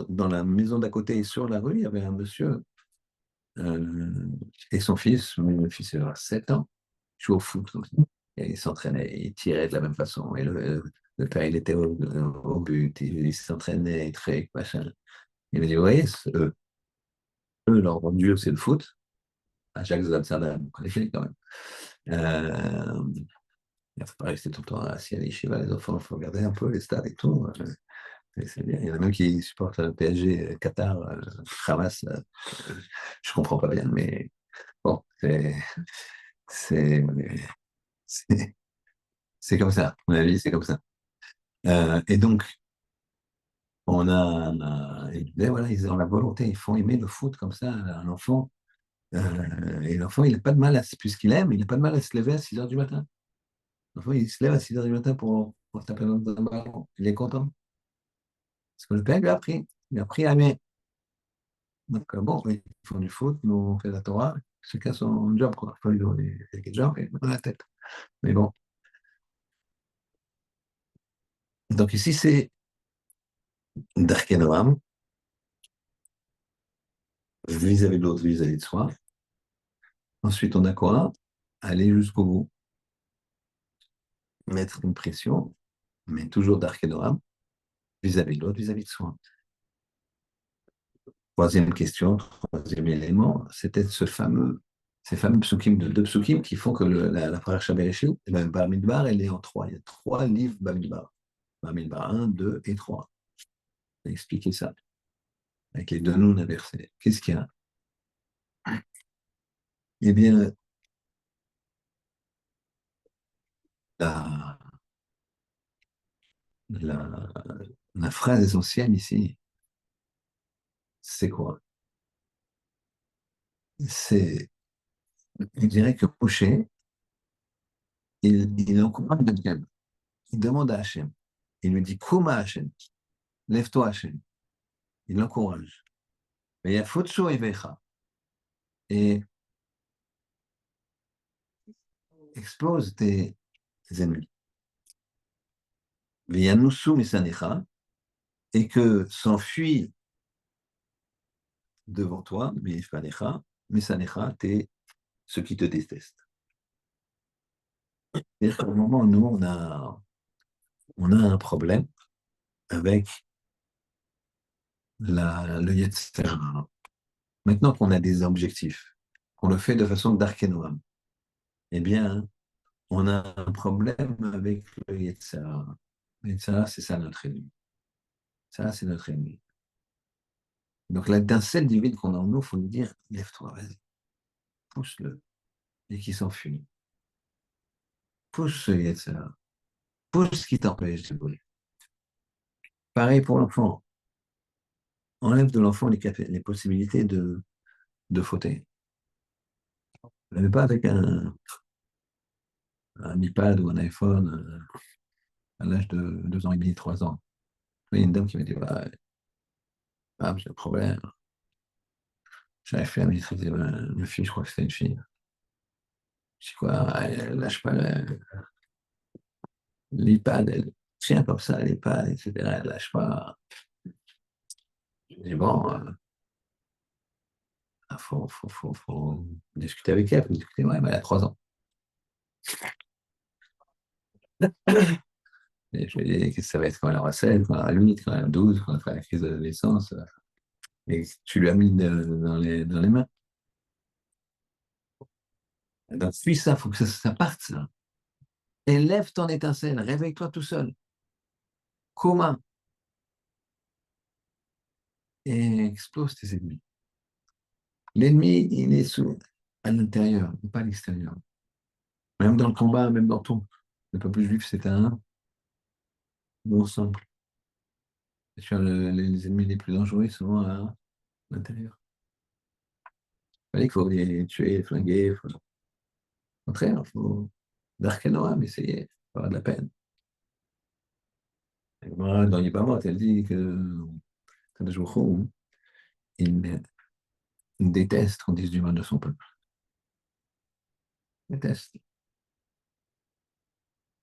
Speaker 1: dans la maison d'à côté et sur la rue, il y avait un monsieur euh, et son fils, mon fils a 7 ans, il jouait au foot comme ça. Et il s'entraînait, il tirait de la même façon. Et le père, il était au but, il s'entraînait, il traînait, machin. Il m'a dit, vous voyez, leur Dieu, c'est le foot. Ajax d'Amsterdam, vous connaissez quand même. Euh, il ne faut pas rester tout le temps assis à l'Yeshiva, les enfants, il faut regarder un peu les stades et tout. C'est bien. Il y en a même qui supportent le PSG, Qatar, Hamas. Je ne comprends pas bien, mais bon, c'est, c'est, c'est comme ça. À mon avis, c'est comme ça. Et donc, voilà, ils ont la volonté, ils font aimer le foot comme ça à l'enfant. Et l'enfant, il n'a pas de mal, puisqu'il aime, il n'a pas de mal à se lever à 6 heures du matin. L'enfant, il se lève à 6 heures du matin pour taper dans un ballon. Il est content. Parce que le père lui a appris. Il a appris à aimer. Donc, bon, ils font du foot, nous, on fait la Torah. Chacun son job, quoi. Enfin, ils ont des jobs et dans la tête. Mais bon. Donc, ici, c'est Darké Noam, vis-à-vis de l'autre, vis-à-vis de soi. Ensuite, on a quoi? Aller jusqu'au bout, mettre une pression, mais toujours d'Arc et Noam, vis-à-vis de l'autre, vis-à-vis de soi. Troisième question, troisième élément, c'était ces fameux psukim de deux psukim qui font que la parasha Bereshit, et même Bamidbar, elle est en trois. Il y a trois livres Bamidbar. Bamidbar 1, 2 et 3. J'ai expliqué ça avec les deux noms inversés. Qu'est-ce qu'il y a? Eh bien, la, la, la phrase essentielle ici, c'est quoi? C'est, je dirais que Moshe, il encourage de Dieu. Il demande à Hachem. Il lui dit, Kouma Hachem, lève-toi Hachem. Il l'encourage. Mais il y a Futsu Evecha. Et explose tes ennemis. Viyanusu Misanecha. Et que s'enfuit devant toi, Misanecha, t'es ceux qui te détestent. C'est-à-dire qu'au moment où nous, on a un problème avec le Yetzirah. Maintenant qu'on a des objectifs, qu'on le fait de façon d'Arkenoam, eh bien, on a un problème avec le Yetzirah. Le Yetzirah, c'est ça notre ennemi. Ça, c'est notre ennemi. Donc, l'étincelle divine qu'on a en nous, il faut lui dire, lève-toi, vas-y, pousse-le, et qu'il s'enfuit. Pousse ce Yetzirah. Pousse ce qui t'empêche de briller. Pareil pour l'enfant. Enlève de l'enfant les possibilités de fauter. Ne pas avec un iPad ou un iPhone à l'âge de 2 ans et demi, 3 ans. Il y a une dame qui m'a dit, bah, j'ai un problème. J'avais fait à maîtriser une fille, je crois que c'était une fille. Je dis quoi, elle lâche pas l'iPad, elle tient comme ça, l'iPad, etc. Elle lâche pas. Je dis, bon, faut discuter avec elle, faut discuter, ouais, mais elle a 3 ans. Et je lui ai dit, qu'est-ce que ça va être quand elle aura 16, quand elle aura 8, quand elle aura 12, quand elle fera la crise d'adolescence. Et tu lui as mis dans les mains. Donc, suis ça, il faut que ça parte, ça. Élève ton étincelle, réveille-toi tout seul. Comment? Et explose tes ennemis. L'ennemi, il est à l'intérieur, pas à l'extérieur. Même dans le combat, même dans tout. Le peuple juif, c'est un bon ensemble. Les ennemis les plus dangereux, souvent à l'intérieur. Il faut les tuer, les flinguer. Au contraire, il faut d'Arkanoa, mais essayer, avoir de la peine. Et moi, dans Yibamot, elle dit que Kadosh Baruch Hu, il déteste qu'on dise du mal de son peuple. Il déteste.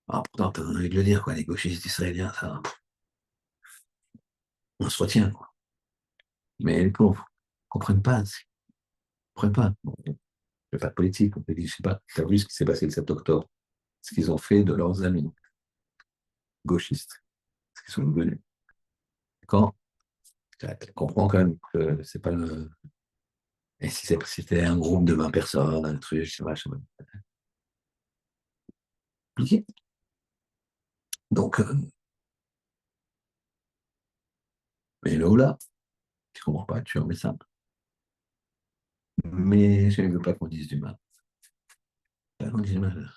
Speaker 1: Ah, pourtant, t'as envie de le dire, quoi, les gauchistes israéliens, ça, on se retient, quoi. Mais les pauvres ne comprennent pas. Ils comprennent pas. Bon, il n'y a pas de politique. On peut dire, je sais pas, tu as vu ce qui s'est passé le 7 octobre, ce qu'ils ont fait de leurs amis gauchistes, ce qu'ils sont devenus. Quand tu comprends quand même que c'est pas le. Et si c'était un groupe de 20 personnes, un truc, je sais pas, compliqué. Donc, mais là, tu comprends pas, tu remets ça. Mais je ne veux pas qu'on dise du mal. Pas qu'on dise du mal.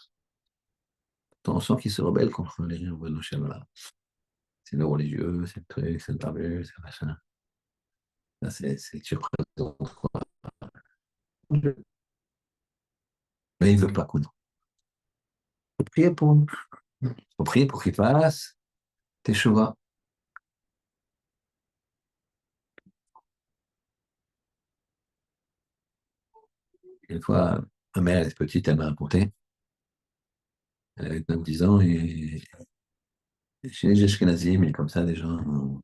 Speaker 1: On sent qu'ils se rebellent contre les gens de là. C'est le religieux, c'est le truc, c'est le barbu, c'est le machin. Là, tu représentes quoi? Mais il ne veut pas qu'on. Faut prier pour nous. Faut prier pour qu'il fasse tes choix. Une fois, ma mère, elle est petite, elle m'a raconté. Elle avait 9-10 ans et chez les Ashkenazim, mais comme ça, des gens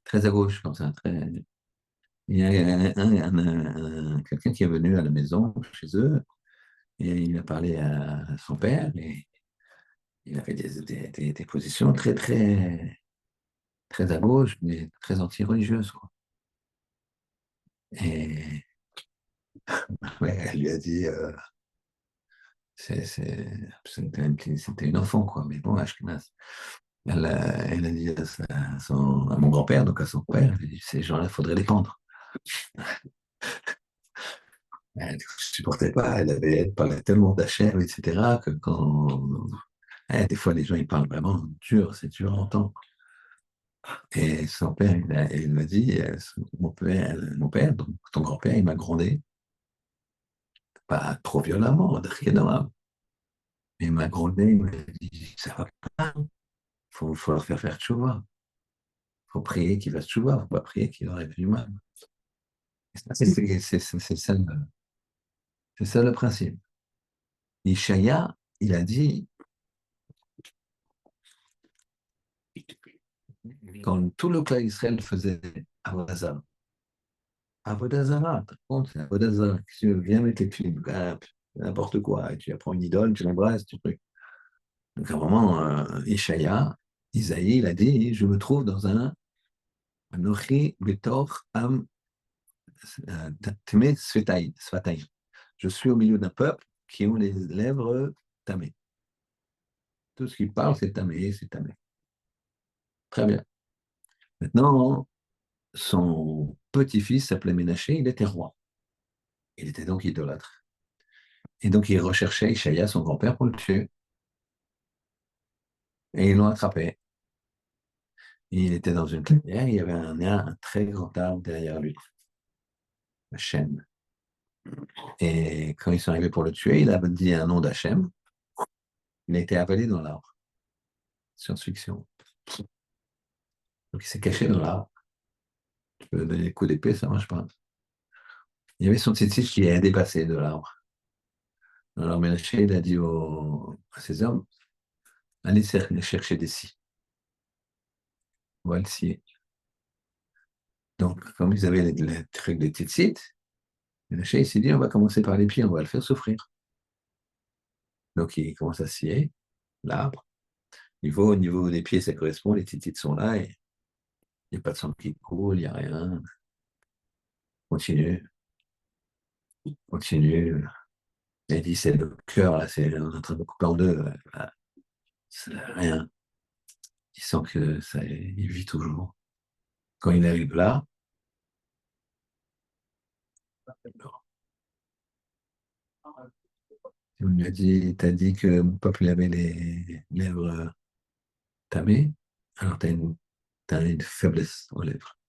Speaker 1: très à gauche, comme ça, très. Il y a quelqu'un qui est venu à la maison chez eux et il a parlé à son père et il avait des positions très, très, très à gauche, mais très anti-religieuses, quoi. Et ouais, elle lui a dit, c'était une enfant, quoi, mais bon, Ashkenaz. Elle a dit à mon grand-père, donc à son père, elle a dit, ces gens-là, il faudrait les pendre. Elle ne supportait pas, elle parlait tellement d'Hachem, etc., que des fois, les gens, ils parlent vraiment dur, c'est dur à entendre. Et son père, il m'a dit, donc ton grand-père, il m'a grondé, pas trop violemment, rien de grave, mais il m'a grondé, il m'a dit, ça va pas, faut leur faire tchouva. Faut prier qu'il fasse tchouva, faut pas prier qu'il aurait du mal. C'est ça le principe. Ishaïa, il a dit, quand tout le clan d'Israël faisait Avodah Avodah par contre, c'est Avodah si tu viens mettre les films, n'importe quoi, et tu apprends une idole, tu l'embrasses, tu trucs. Donc à un moment, Ishaïa, Isaïe, il a dit, je me trouve dans un Anochi Betor Am Tmé Sfetaï. Je suis au milieu d'un peuple qui ont les lèvres tamées. Tout ce qu'il parle, c'est tamé, c'est tamé. Très bien. Maintenant, son petit-fils s'appelait Ménaché, il était roi. Il était donc idolâtre. Et donc, il recherchait Ishaïa, son grand-père, pour le tuer. Et ils l'ont attrapé. Il était dans une clairière, il y avait un très grand arbre derrière lui, la chêne. Et quand ils sont arrivés pour le tuer, il a dit un nom d'Hachem. Il a été avalé dans l'arbre. Science-fiction. Donc, il s'est caché dans l'arbre. Tu peux donner des coups d'épée, ça marche pas. Il y avait son tzitzit qui est dépassé de l'arbre. Alors Ménaché, il a dit à ses hommes, allez chercher des scies. On va le scier. Donc, comme ils avaient les trucs de tzitzit, Ménaché, il s'est dit, on va commencer par les pieds, on va le faire souffrir. Donc, il commence à scier l'arbre. Il va au niveau des pieds, ça correspond, les tzitzit sont là, et il n'y a pas de sang qui coule, il n'y a rien. Continue, continue. Il dit, c'est le cœur, là, on est en train de couper en deux. Là, c'est rien. Il sent que ça, il vit toujours. Quand il arrive là, on lui a dit, t'as dit que mon peuple avait les lèvres tamées, alors t'as une faiblesse aux lèvres.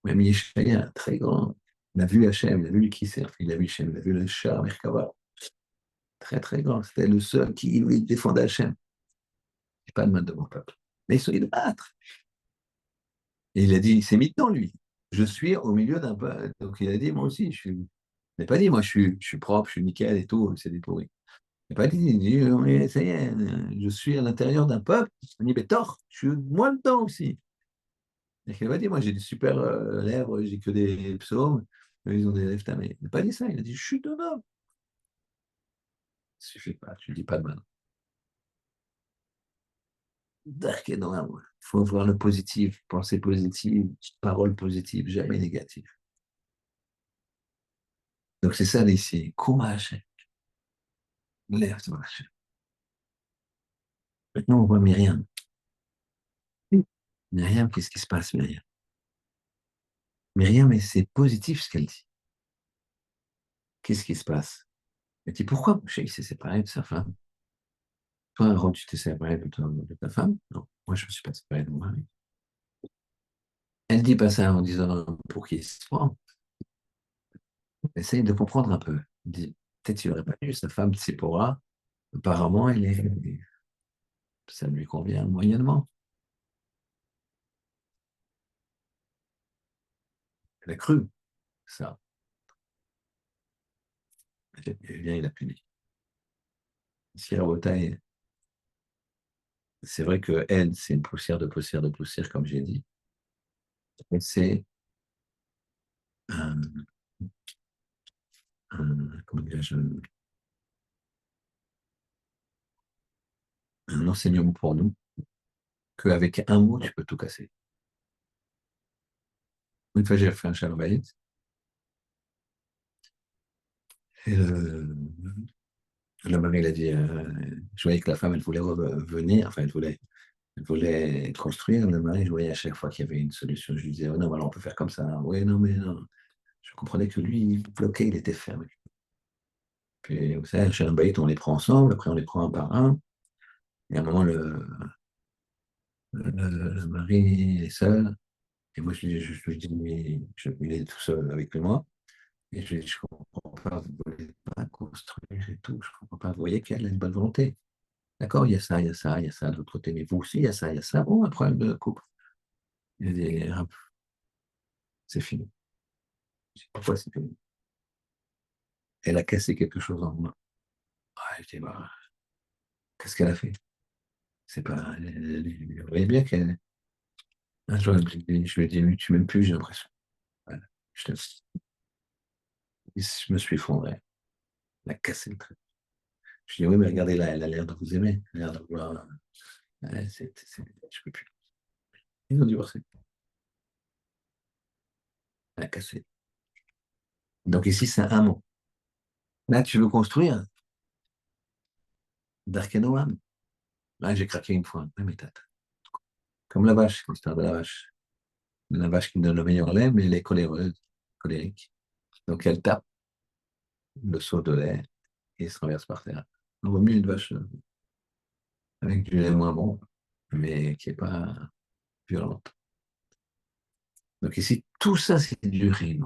Speaker 1: Même Yeshaya, très grand, il a vu Hachem, il a vu qui sert, il a vu Hachem, il a vu le char Merkava, très très grand. C'était le seul qui lui défendait Hachem. J'ai pas de mal de mon peuple. Mais ils sont idolâtres. Et il a dit, il s'est mis dedans, lui. Je suis au milieu d'un peuple. Donc il a dit, moi aussi, je suis. Il n'a pas dit, moi je suis propre, je suis nickel et tout, c'est des pourris. Il n'a pas dit, il dit, mais ça y est, je suis à l'intérieur d'un peuple. Il dit, mais tort, je suis moi dedans aussi. Et il n'a pas dit, moi j'ai des super lèvres, j'ai que des psaumes, eux, ils ont des lèvres tamées. Il n'a pas dit ça, il a dit, je suis dedans. Ça suffit pas, tu ne dis pas de mal. Dark et dans il faut voir le positif, pensée positive, parole positive, jamais négative. Donc c'est ça ici. Courage, lève-toi. Maintenant, on voit Myriam. Myriam, qu'est-ce qui se passe, Myriam? Myriam, mais c'est positif ce qu'elle dit. Qu'est-ce qui se passe? Elle dit, pourquoi Moshe il s'est séparé de sa femme? Toi, Aaron, tu t'es séparé de ta femme? Non, moi, je ne me suis pas séparé de mon mari. Elle dit pas ça en disant pour qu'il se prend. Essaye de comprendre un peu. Elle dit, peut-être il n'aurait pas eu sa femme Tsipora. Apparemment, ça lui convient moyennement. Elle a cru ça. Eh bien, il a puni. Si Rabotai, c'est vrai que elle, c'est une poussière de poussière de poussière, comme j'ai dit. Et c'est un, comment dirais-je, un enseignement pour nous qu'avec un mot, tu peux tout casser. Une fois, j'ai fait un shalom bayit, et le mari, il a dit, je voyais que la femme, elle voulait revenir, enfin, elle voulait construire. Le mari, je voyais à chaque fois qu'il y avait une solution. Je lui disais, oh non, alors on peut faire comme ça. Oui, non, mais non. Je comprenais que lui, il bloquait, il était fermé. Puis, vous savez, chez un baït, on les prend ensemble, après on les prend un par un. Et à un moment, le mari est seul. Et moi, je lui dis, mais il est tout seul avec moi. Et je lui dis, je comprends pas, vous ne voulez pas construire et tout. Je comprends pas. Vous voyez qu'elle a une bonne volonté. D'accord, il y a ça, il y a ça, il y a ça de l'autre côté. Mais vous aussi, il y a ça, il y a ça. Bon, un problème de couple. Il dit, ah, c'est fini. Je dis, pourquoi c'est fini? Elle a cassé quelque chose en moi. Ah, je dis, bah, qu'est-ce qu'elle a fait? C'est pas. Vous voyez bien qu'elle. Un jour, je lui ai dit, tu m'aimes plus, j'ai l'impression. Voilà. Je, je me suis effondré. Elle a cassé le truc. Je lui ai dit, oui, mais regardez là, elle a l'air de vous aimer. Elle a l'air de vouloir. Ouais, je peux plus. Ils ont divorcé. Elle a cassé. Donc ici, c'est un mot. Là, tu veux construire Dark Noam. Là, j'ai craqué une fois. Ouais, mais comme la vache, l'histoire de la vache. La vache qui donne le meilleur lait, mais elle est coléreuse, colérique. Donc elle tape le seau de lait et se renverse par terre. On vaut mieux une vache avec du lait moins bon, mais qui n'est pas violente. Donc ici, tout ça, c'est du rime.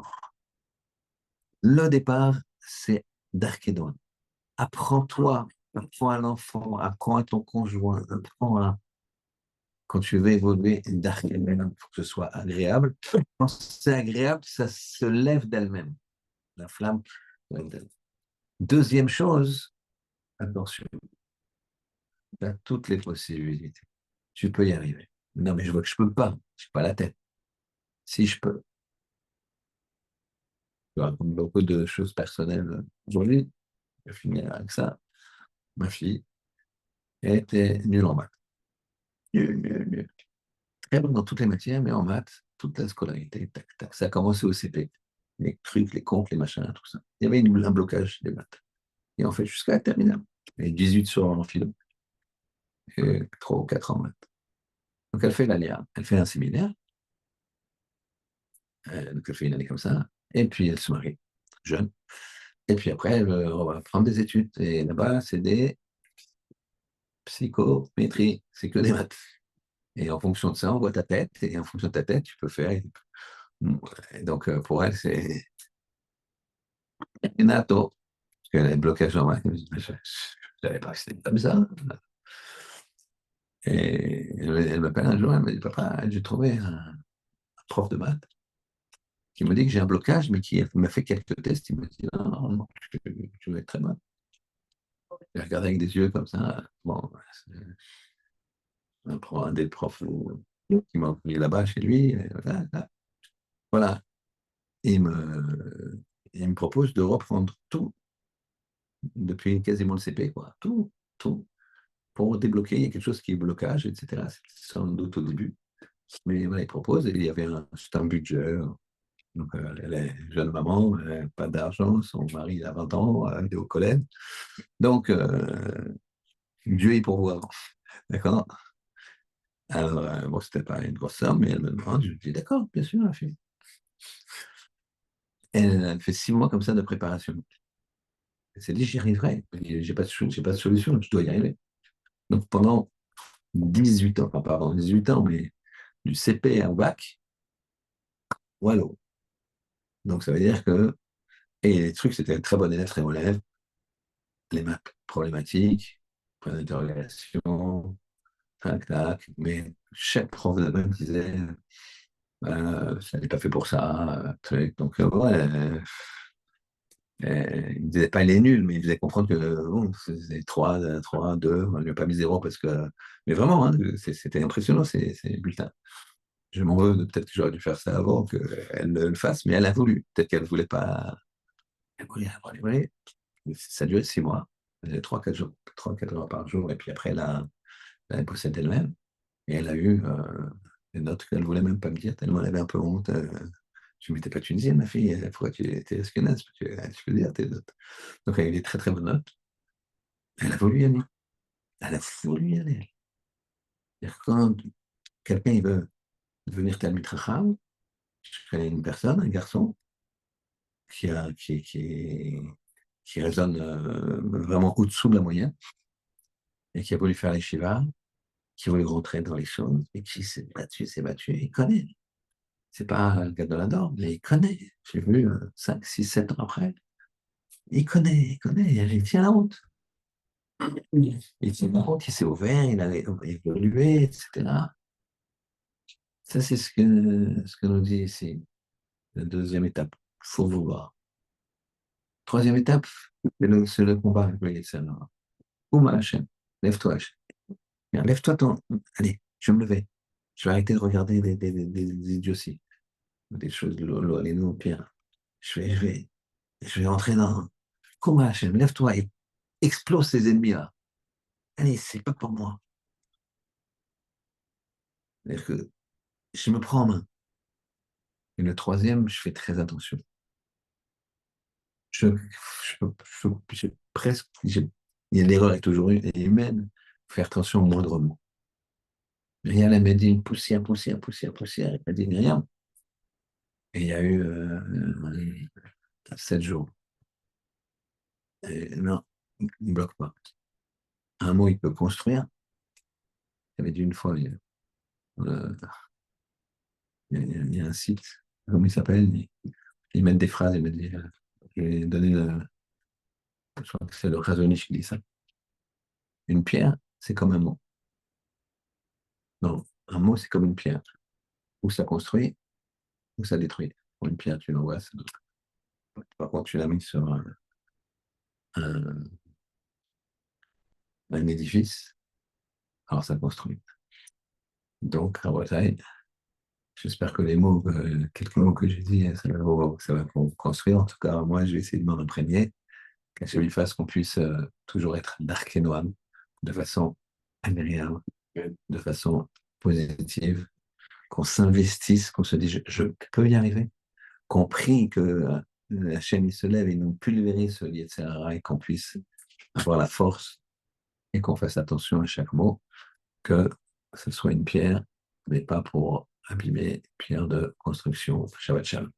Speaker 1: Le départ, c'est d'Archédon. Apprends-toi, apprends à l'enfant, apprends à ton conjoint, apprends à, quand tu veux évoluer d'Archédon, pour que ce soit agréable. Quand c'est agréable, ça se lève d'elle-même. La flamme. Deuxième chose, attention, tu as toutes les possibilités. Tu peux y arriver. Non, mais je vois que je peux pas. Je n'ai pas la tête. Si je peux. Je raconte beaucoup de choses personnelles aujourd'hui. Je vais finir avec ça. Ma fille était nulle en maths. Nulle, nulle, nulle. Très bonne dans toutes les matières, mais en maths, toute la scolarité, tac, tac. Ça a commencé au CP. Les trucs, les comptes, les machins, tout ça. Il y avait un blocage des maths. Et en fait, jusqu'à la terminale. Et 18 sur en philo. Et 3 ou 4 en maths. Donc elle fait l'ALIA. Elle fait un séminaire. Donc elle fait une année comme ça. Et puis elle se marie, jeune. Et puis après, elle va prendre des études. Et là-bas, c'est des psychométries. C'est que des maths. Et en fonction de ça, on voit ta tête. Et en fonction de ta tête, tu peux faire. Et donc, pour elle, c'est innato. Parce qu'elle a un blocage en maths. Je ne savais pas que c'était comme ça. Et elle m'appelle un jour, elle me dit, papa, j'ai trouvé un prof de maths qui me dit que j'ai un blocage, mais qui m'a fait quelques tests. Il m'a dit, non, non, tu vas être très mal. Il regardé avec des yeux comme ça. Bon, c'est un des profs qui m'a envoyé là-bas chez lui. Et voilà, là. Voilà. Et il me propose de reprendre tout depuis quasiment le CP, quoi. Tout, tout. Pour débloquer, il y a quelque chose qui est blocage, etc. C'est sans doute au début. Mais voilà, il propose et il y avait c'est un budget. Donc, elle est jeune maman, elle n'a pas d'argent, son mari il a 20 ans, il est au collège. Donc, Dieu est pourvoir. D'accord. Alors, bon, c'était pas une grosse somme, mais elle me demande, je lui dis d'accord, bien sûr, la fille. Elle fait 6 mois comme ça de préparation. Elle s'est dit, j'y arriverai. J'ai pas de solution, je dois y arriver. Donc, pendant 18 ans, enfin, pardon, 18 ans, mais du CP au bac, voilà. Donc, ça veut dire que, et les trucs, c'était très bon élève, très bon élève, les maths problématiques, point d'interrogation, tac, tac, mais chaque prof de maths disait, ça n'est pas fait pour ça, truc. Donc, ouais, il ne disait pas il est nul, mais il faisait comprendre que bon, c'est 3, 3, 2, on ne lui a pas mis 0 parce que. Mais vraiment, hein, c'était impressionnant ces bulletins. je m'en veux, peut-être que j'aurais dû faire ça avant qu'elle le fasse, mais elle a voulu. Peut-être qu'elle ne voulait pas. Elle voulait. Ça a duré 6 mois. Elle faisait 3, 4 jours, 3, 4 heures par jour, et puis après, elle a poussé d'elle-même. Et elle a eu des notes qu'elle ne voulait même pas me dire, tellement elle avait un peu honte. Je ne m'étais pas tunisienne, ma fille, pourquoi tu étais eskenaze? Tu peux dire tes notes. Donc elle a eu des très très bonnes notes. Elle a voulu y aller. Elle a voulu y aller. C'est-à-dire, quand quelqu'un il veut devenir Talmid Chacham, je connais une personne, un garçon, qui, a, qui raisonne vraiment au-dessous de la moyenne, et qui a voulu faire les Shiva, qui voulait rentrer dans les choses, et qui s'est battu, il connaît. C'est pas un gars de la norme, mais il connaît. J'ai vu 5, 6, 7 ans après. Il connaît, il tient la route. Il tient la route, il s'est ouvert, il a évolué, etc. Ça, c'est ce que nous dit ici. La deuxième étape, il faut vouloir. Troisième étape, c'est le combat avec le Yetzer Hara. Ouma Hachem, lève-toi Hachem. Bien, lève-toi ton. Allez, je vais me lever. Je vais arrêter de regarder des idioties, des choses, les nous, au pire. Je vais entrer dans. Ouma Hachem, lève-toi et explose ces ennemis-là. Allez, c'est pas pour moi. C'est-à-dire que je me prends en main. Et le troisième, je fais très attention. Je, presque, l'erreur est toujours humaine. Faire attention au moindre mot. Rien elle m'a dit poussière, poussière, poussière, poussière. Elle m'a dit rien. Et il y a eu 7 jours. Et non, il ne bloque pas. Un mot, il peut construire. Il y avait dit une fois, euh, il y a un site, comment il s'appelle? Ils mettent des phrases, ils mettent je vais donner je crois que c'est le Razonich qui dit ça. Une pierre, c'est comme un mot. Non, un mot, c'est comme une pierre. Ou ça construit, ou ça détruit. Pour une pierre, tu l'envoies. Par contre, tu l'as mis sur un, un édifice, alors ça construit. Donc, à Bretagne, j'espère que quelques mots que j'ai dit, ça va construire. En tout cas, moi, je vais essayer de m'en imprégner, qu'Hachem lui fasse qu'on puisse toujours être dark et noir, de façon agréable, de façon positive, qu'on s'investisse, qu'on se dise, je peux y arriver, qu'on prie que la chaîne il se lève et nous pulvérise ce Yetzer et qu'on puisse avoir la force et qu'on fasse attention à chaque mot, que ce soit une pierre, mais pas pour abîmer une pierre de construction. Shabbat shalom.